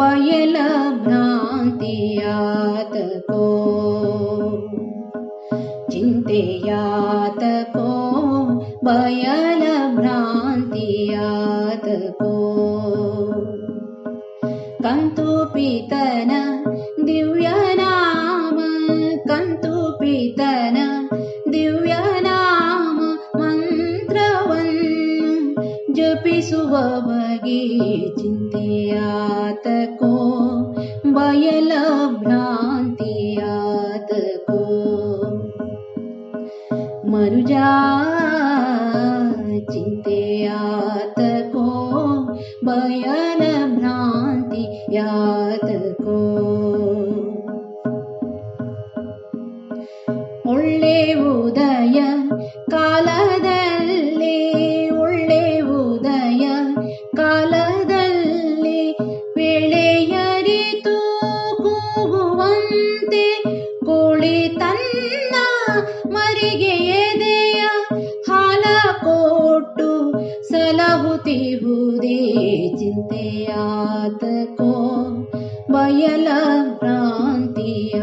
ಬಯಲ ಭ್ರಾಂತಿಯಾತಕೋ ಚಿಂತೆಯಾತಕೋ ಬಯಲ ಭ್ರಾಂತಿಯಾತಕೋ ಕಂತು ಪಿತನ ದಿವ್ಯನಾಮ ಕಂತು ಪಿತನ ದಿವ್ಯನಾಮ ಮಂತ್ರವನ್ನು ಜಪಿಸುವ ಬಗೆ ಚಿಂತೆಯಾತಕೋ ಬಯಲ ಭ್ರಾಂತಿಯಾತಕೋ ಮನುಜ ಚಿಂತೆಯಾತಕೋ ಬಯಲ ಭ್ರಾಂತಿಯಾತಕೋ ಒಳ್ಳೆ ಉದಯ ಕಾಲದಲ್ಲಿ ಒಳ್ಳೆ ಉದಯ ಕಾಲದಲ್ಲಿ ವೇಳೆಯರಿತು ಕೂಗುವಂತೆ ಕೋಳಿ ತನ್ನ ಮರಿಗೆ ಎದೆಯ ಹಾಲ ಕೊಟ್ಟು ಸಲಹುತ್ತಿಹುದೇ ಚಿಂತೆಯಾತಕೋ ಬಯಲ ಭ್ರಾಂತಿಯಾತಕೋ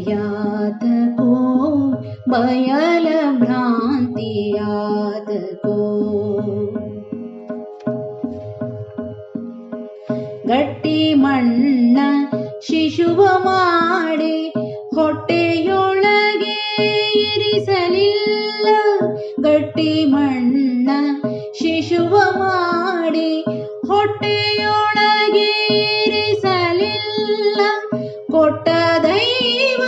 ಚಿಂತೆಯಾತಕೋ ಬಯಲ ಭ್ರಾಂತಿಯಾತಕೋ ಗಟ್ಟಿ ಮಣ್ಣ ಶಿಶುವ ಮಾಡಿ ಹೊಟ್ಟೆಯೊಳಗೆ ಇರಿಸಲಿಲ್ಲ ಗಟ್ಟಿ ಮಣ್ಣ ಶಿಶುವ ಮಾಡಿ ಹೊಟ್ಟೆಯೊಳಗೆ ಇರಿಸಲಿಲ್ಲ ಕೊಟ್ಟ ದೈವ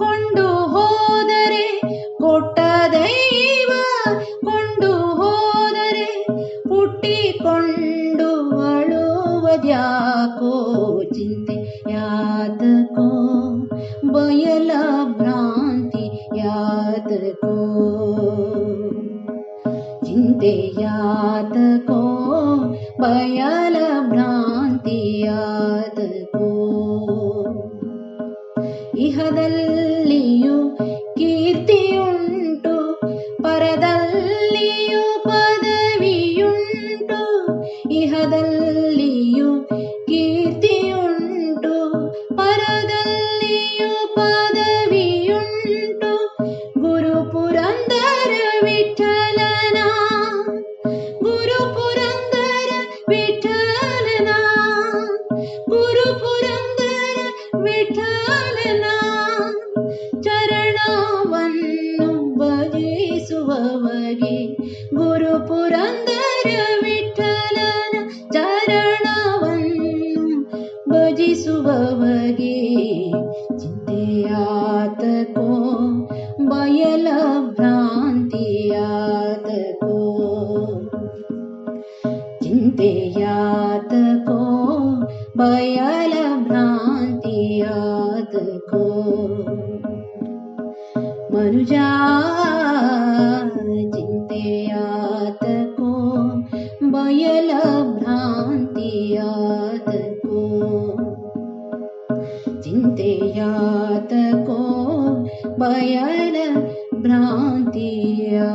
ಕೊಂಡು ಹೋದರೆ ಕೊಟ್ಟ ದೈವ ಕೊಂಡು ಹೋದರೆ ಹುಟ್ಟಿಕೊಂಡು ಅಳುವುದ್ಯಾಕೋ ಚಿಂತೆಯಾತಕೋ ಬಯಲ ಭ್ರಾಂತಿಯಾತಕೋ ಚಿಂತೆಯಾತಕೋ ಬಯಲ ಭ್ರಾಂತಿಯಾತಕೋ ಇಹದಲ್ಲಿಯೂ ಕೀರ್ತಿಯುಂಟು ಪರದಲ್ಲಿಯೂ ಪದವಿಯುಂಟು ಇಹದಲ್ಲಿಯೂ ಕೀರ್ತಿಯುಂಟು ಪರದಲ್ಲಿಯೂ ಪದವಿಯುಂಟು ಗುರು ಪುರಂದರ ವಿಠಲನ ಗುರು ಪುರಂದರ ವಿಠಲನ ಗುರು ಪುರಂದರ ವಿಠಲನ ಚರಣವನ್ನು ಭಜಿಸುವವಗೆ ಗುರು ಪುರಂದರ ವಿಠಲನ ಚರಣವನ್ನು ಭಜಿಸುವವಗೆ ಚಿಂತೆಯಾತಕೋ ಬಯಲ ಭ್ರಾಂತಿಯಾತಕೋ ಚಿಂತೆಯಾತಕೋ ಬಯಲ ಭ್ರಾಂತಿಯಾತಕೋ ಮನುಜ ಚಿಂತೆಯಾತಕೋ ಬಯಲ ಭ್ರಾಂತಿಯಾತಕೋ ಚಿಂತೆಯಾತಕೋ ಬಯಲ ಭ್ರಾಂತಿಯಾತಕೋ